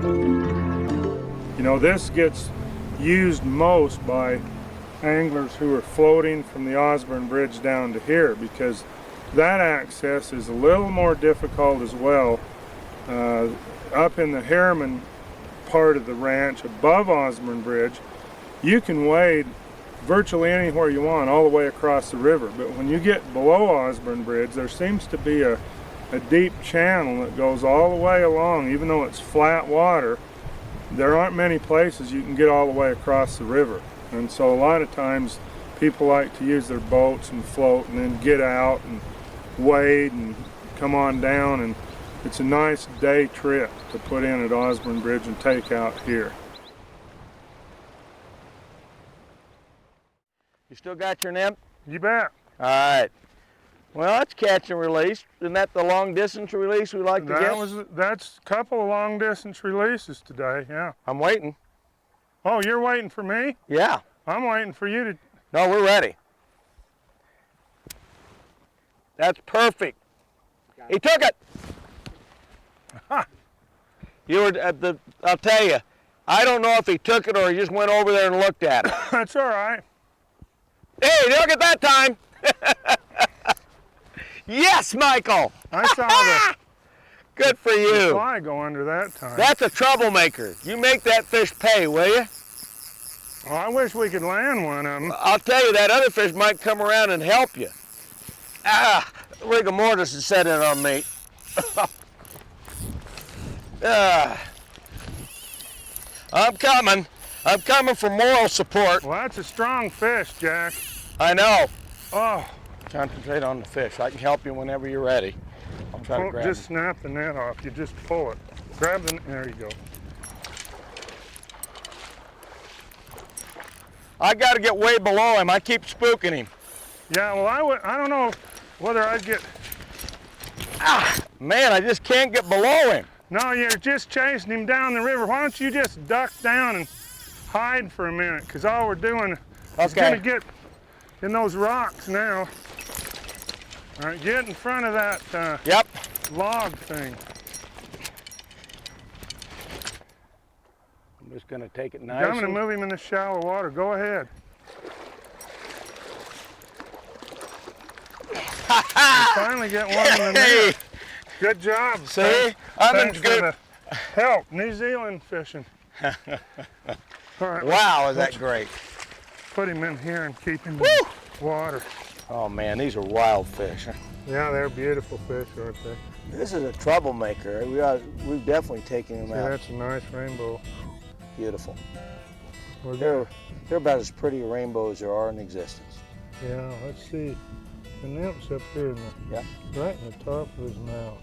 You know, this gets used most by anglers who are floating from the Osborne Bridge down to here, because that access is a little more difficult as well. Up in the Harriman part of the ranch above Osborne Bridge, you can wade virtually anywhere you want all the way across the river, but when you get below Osborne Bridge, there seems to be a deep channel that goes all the way along. Even though it's flat water, there aren't many places you can get all the way across the river, and so a lot of times people like to use their boats and float and then get out and wade and come on down, and it's a nice day trip to put in at Osborne Bridge and take out here. You still got your nymph? You bet. All right. Well, that's catch and release. Isn't that the long distance release we like to get? That's a couple of long distance releases today, yeah. I'm waiting. Oh, you're waiting for me? Yeah. I'm waiting for you to... No, we're ready. That's perfect. He took it. You were at the, I'll tell you, I don't know if he took it or he just went over there and looked at it. That's all right. Hey, he took it that time. Yes, Michael. I saw the Good for you. fly go under that time. That's a troublemaker. You make that fish pay, will you? Oh, I wish we could land one of them. I'll tell you, that other fish might come around and help you. Ah, rigor mortis is set in on me. I'm coming. I'm coming for moral support. Well, that's a strong fish, Jack. I know. Oh, Concentrate on the fish. I can help you whenever you're ready. I'll try to don't grab just it. snap the net off. You just pull it. Grab the, there you go. I got to get way below him. I keep spooking him. Yeah, well, I don't know whether I'd get... Ah, man, I just can't get below him. No, you're just chasing him down the river. Why don't you just duck down and hide for a minute? Because all we're doing is Okay. going to get in those rocks now. All right, get in front of that Yep. log thing. I'm just going to take it nice. I'm going to move him in the shallow water. Go ahead. You finally get one in the Hey, net. Good job. see? Thanks, I'm in thanks for good. the help. New Zealand fishing. All right, Wow, is that great? put him in here and keep him in Woo! the water. Oh man, these are wild fish. Yeah, they're beautiful fish, aren't they? This is a troublemaker. We've definitely taken him See, out. that's a nice rainbow. Beautiful. We're They're about as pretty a rainbow as there are in existence. Yeah, let's see. The nymph's up here, Yeah. right in the top of his mouth.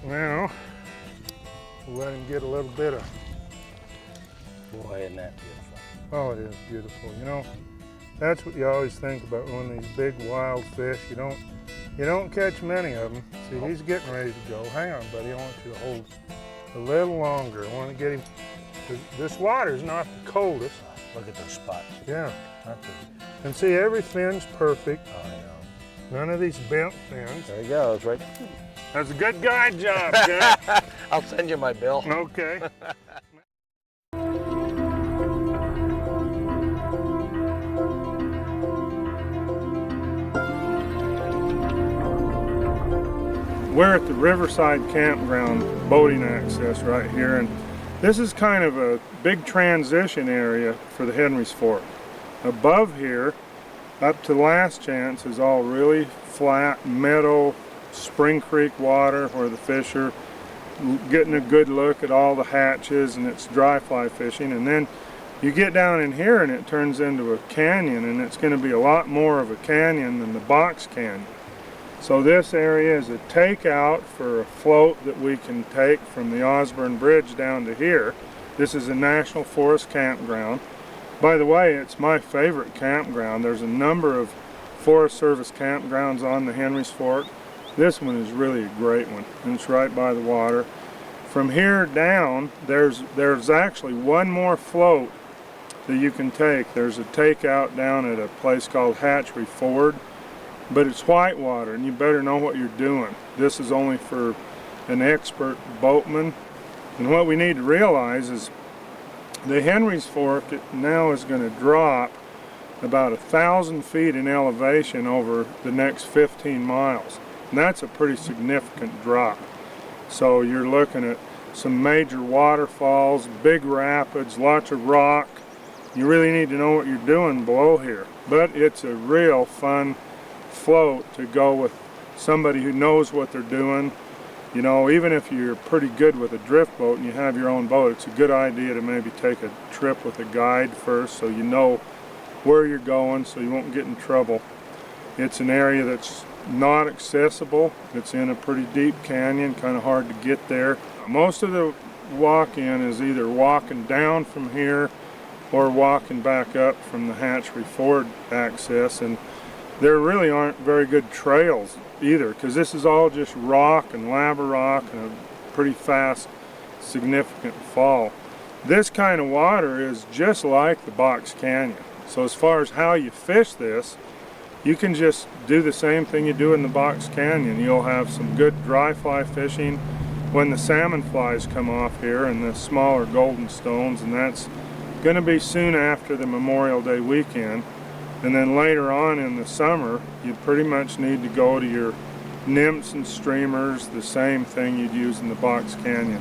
Now, we'll let him get a little bit of, Boy, isn't that beautiful? oh, it is beautiful. You know, that's what you always think about when these big wild fish, you don't catch many of them. See, he's getting ready to go. Hang on, buddy, I want you to hold a little longer. I want to get him, 'cause this water's not the coldest. Look at those spots. Yeah, Aren't they? and see, every fin's perfect. Oh, I know. None of these bent fins. There he goes, right? That's a good guide job, Jack. I'll send you my bill. Okay. We're at the Riverside Campground boating access right here, and this is kind of a big transition area for the Henry's Fork. Above here, up to Last Chance, is all really flat meadow, Spring Creek water where the fish are getting a good look at all the hatches, and it's dry fly fishing. And then you get down in here and it turns into a canyon, and it's going to be a lot more of a canyon than the Box Canyon. So this area is a takeout for a float that we can take from the Osborne Bridge down to here. This is a National Forest campground. By the way, it's my favorite campground. There's a number of Forest Service campgrounds on the Henry's Fork. This one is really a great one, and it's right by the water. From here down, there's actually one more float that you can take. There's a takeout down at a place called Hatchery Ford, but it's whitewater, and you better know what you're doing. This is only for an expert boatman And what we need to realize is the Henry's Fork now is going to drop about 1,000 feet in elevation over the next 15 miles. And that's a pretty significant drop. So you're looking at some major waterfalls, big rapids, lots of rock. You really need to know what you're doing below here. But it's a real fun float to go with somebody who knows what they're doing. You know, even if you're pretty good with a drift boat and you have your own boat, it's a good idea to maybe take a trip with a guide first so you know where you're going so you won't get in trouble. It's an area that's not accessible. It's in a pretty deep canyon, kind of hard to get there. Most of the walk-in is either walking down from here or walking back up from the Hatchery Ford access, and there really aren't very good trails either, because this is all just rock and lava rock and a pretty fast, significant fall. This kind of water is just like the Box Canyon. So as far as how you fish this, you can just do the same thing you do in the Box Canyon. You'll have some good dry fly fishing when the salmon flies come off here and the smaller golden stones, and that's going to be soon after the Memorial Day weekend. And then later on in the summer, you pretty much need to go to your nymphs and streamers, the same thing you'd use in the Box Canyon.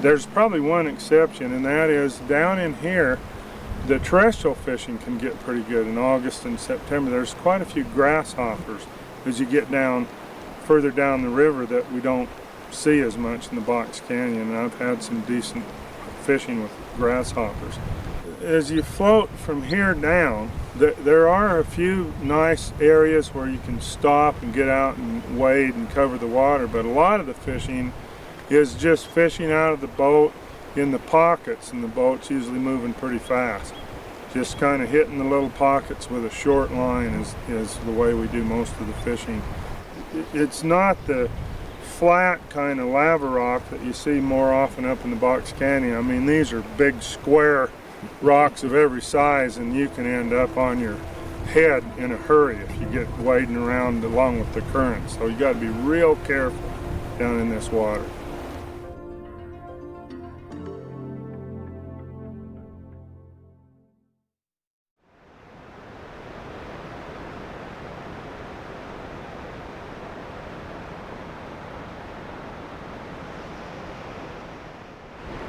There's probably one exception, and that is down in here, the terrestrial fishing can get pretty good in August and September. There's quite a few grasshoppers as you get down further down the river that we don't see as much in the Box Canyon. I've had some decent fishing with grasshoppers. As you float from here down, there are a few nice areas where you can stop and get out and wade and cover the water, but a lot of the fishing is just fishing out of the boat in the pockets, and the boat's usually moving pretty fast. Just kind of hitting the little pockets with a short line is the way we do most of the fishing. It's not the flat kind of lava rock that you see more often up in the Box Canyon. I mean, these are big square rocks of every size, and you can end up on your head in a hurry if you get wading around along with the current. So you got to be real careful down in this water.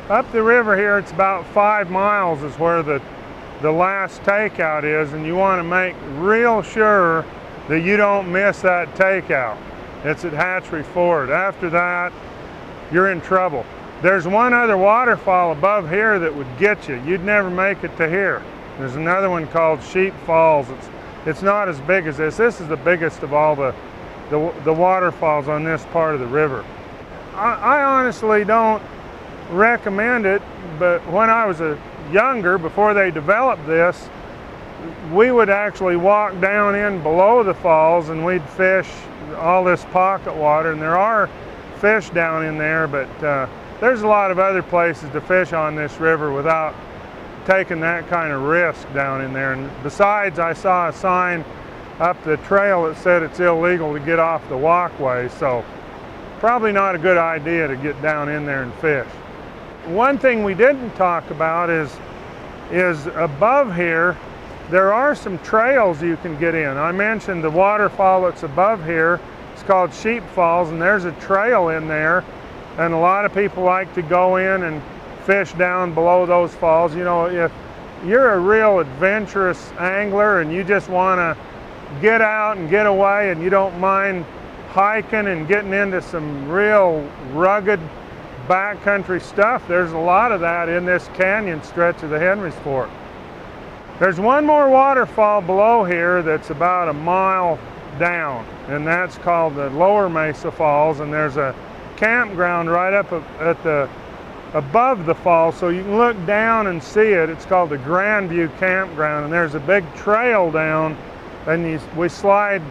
Up the river here, it's about 5 miles is where the last takeout is, and you want to make real sure that you don't miss that takeout. It's at Hatchery Ford. After that, you're in trouble. There's one other waterfall above here that would get you. You'd never make it to here. There's another one called Sheep Falls. It's not as big as this. This is the biggest of all the waterfalls on this part of the river. I honestly don't recommend it, but when I was younger, before they developed this, we would actually walk down in below the falls and we'd fish all this pocket water, and there are fish down in there, but there's a lot of other places to fish on this river without taking that kind of risk down in there. And besides, I saw a sign up the trail that said it's illegal to get off the walkway, so probably not a good idea to get down in there and fish. One thing we didn't talk about is above here, there are some trails you can get in. I mentioned the waterfall that's above here. It's called Sheep Falls, and there's a trail in there, and a lot of people like to go in and fish down below those falls. You know, if you're a real adventurous angler and you just want to get out and get away and you don't mind hiking and getting into some real rugged backcountry stuff, there's a lot of that in this canyon stretch of the Henry's Fork. There's one more waterfall below here that's about a mile down, and that's called the Lower Mesa Falls, and there's a campground right up at above the falls, so you can look down and see it. It's called the Grandview Campground, and there's a big trail down, and we slide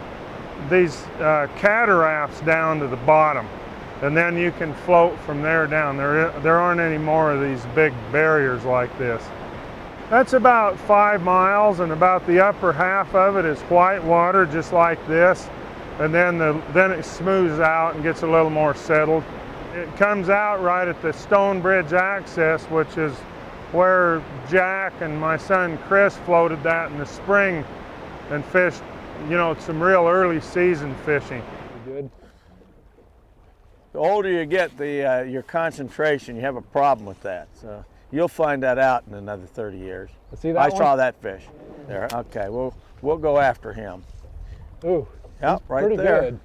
these cataracts down to the bottom, and then you can float from there down. There aren't any more of these big barriers like this. That's about 5 miles, and about the upper half of it is white water, just like this, and then it smooths out and gets a little more settled. It comes out right at the Stone Bridge access, which is where Jack and my son Chris floated that in the spring and fished, you know, some real early season fishing. Good. The older you get, your concentration, you have a problem with that. So you'll find that out in another 30 years. See that I one? saw that fish there. Okay, we'll go after him. Ooh, Yep, right pretty there. good.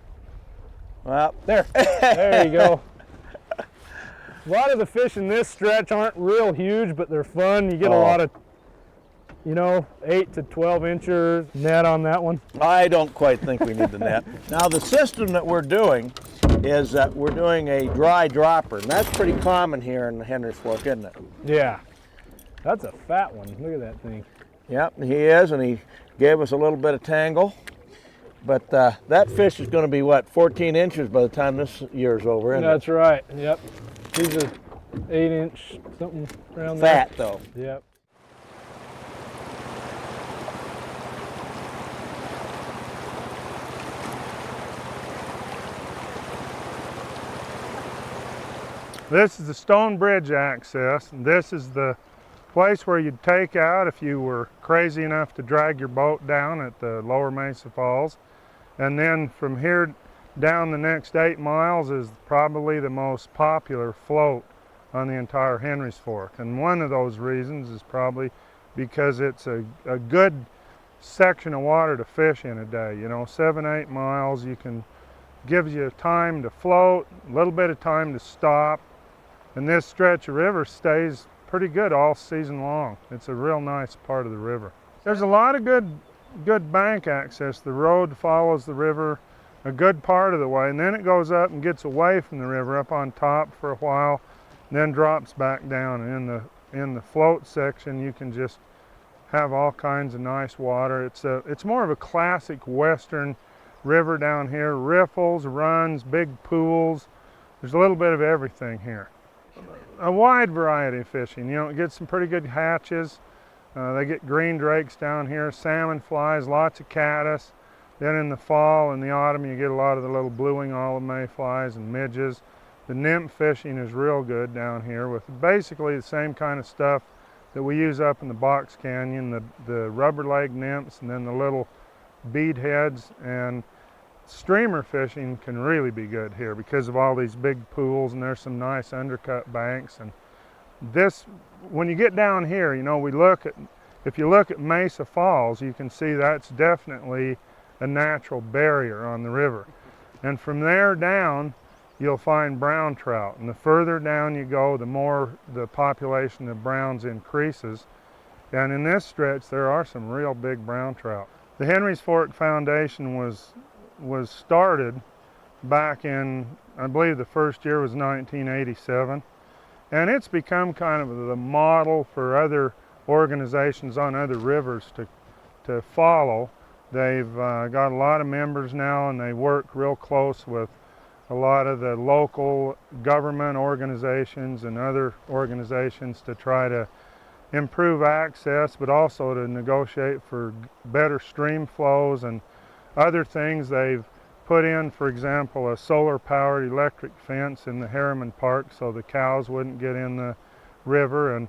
Well, There you go. A lot of the fish in this stretch aren't real huge, but they're fun. You get a lot of, you know, 8 to 12 incher net on that one. I don't quite think we need the net. Now the system that we're doing is that we're doing a dry dropper, and that's pretty common here in the Henry's Fork, isn't it? Yeah, that's a fat one. Look at that thing. Yep, he is, and he gave us a little bit of tangle. But that fish is going to be, what, 14 inches by the time this year's over, isn't That's right. Yep. These are 8-inch something around it? there. Fat, though. Yep. This is the Stone Bridge access, and this is the place where you'd take out if you were crazy enough to drag your boat down at the Lower Mesa Falls. And then from here down the next 8 miles is probably the most popular float on the entire Henry's Fork. And one of those reasons is probably because it's a good section of water to fish in a day. You know, 7-8 miles, gives you time to float, a little bit of time to stop. And this stretch of river stays pretty good all season long. It's a real nice part of the river. There's a lot of good bank access. The road follows the river a good part of the way, and then it goes up and gets away from the river up on top for a while, and then drops back down. And in the float section, you can just have all kinds of nice water. It's more of a classic western river down here. Riffles, runs, big pools. There's a little bit of everything here. A wide variety of fishing. You know, it gets some pretty good hatches. They get green drakes down here, salmon flies, lots of caddis. Then in the fall and the autumn, you get a lot of the little blue-wing olive mayflies and midges. The nymph fishing is real good down here with basically the same kind of stuff that we use up in the Box Canyon, the rubber leg nymphs and then the little bead heads. And streamer fishing can really be good here because of all these big pools, and there's some nice undercut banks. And this, when you get down here, you know, if you look at Mesa Falls, you can see that's definitely a natural barrier on the river. And from there down, you'll find brown trout. And the further down you go, the more the population of browns increases. And in this stretch, there are some real big brown trout. The Henry's Fork Foundation was started back in, I believe the first year was 1987, and it's become kind of the model for other organizations on other rivers to follow. They've got a lot of members now, and they work real close with a lot of the local government organizations and other organizations to try to improve access, but also to negotiate for better stream flows and other things. They've put in, for example, a solar-powered electric fence in the Harriman Park so the cows wouldn't get in the river. And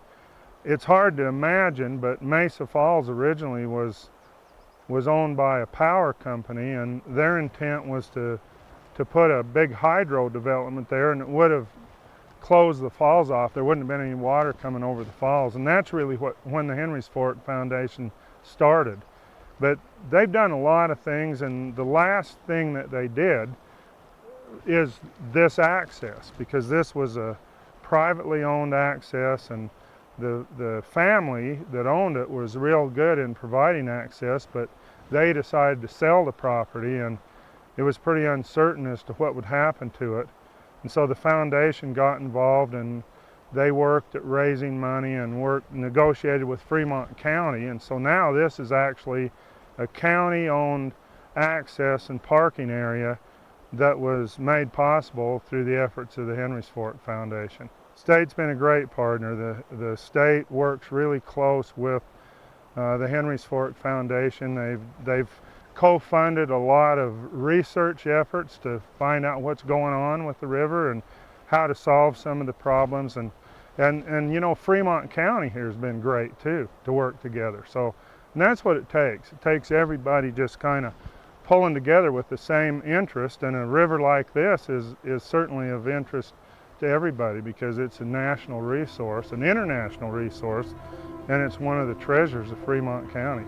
it's hard to imagine, but Mesa Falls originally was owned by a power company, and their intent was to put a big hydro development there, and it would have closed the falls off. There wouldn't have been any water coming over the falls, and that's really when the Henry's Fork Foundation started. But they've done a lot of things, and the last thing that they did is this access, because this was a privately owned access, and the family that owned it was real good in providing access, but they decided to sell the property, and it was pretty uncertain as to what would happen to it. And so the foundation got involved, and they worked at raising money and negotiated with Fremont County. And so now this is actually a county-owned access and parking area that was made possible through the efforts of the Henry's Fork Foundation. State's been a great partner. The state works really close with the Henry's Fork Foundation. They've co-funded a lot of research efforts to find out what's going on with the river, and how to solve some of the problems. And you know, Fremont County here has been great too, to work together. So, and that's what it takes. It takes everybody just kind of pulling together with the same interest, and a river like this is certainly of interest to everybody because it's a national resource, an international resource, and it's one of the treasures of Fremont County.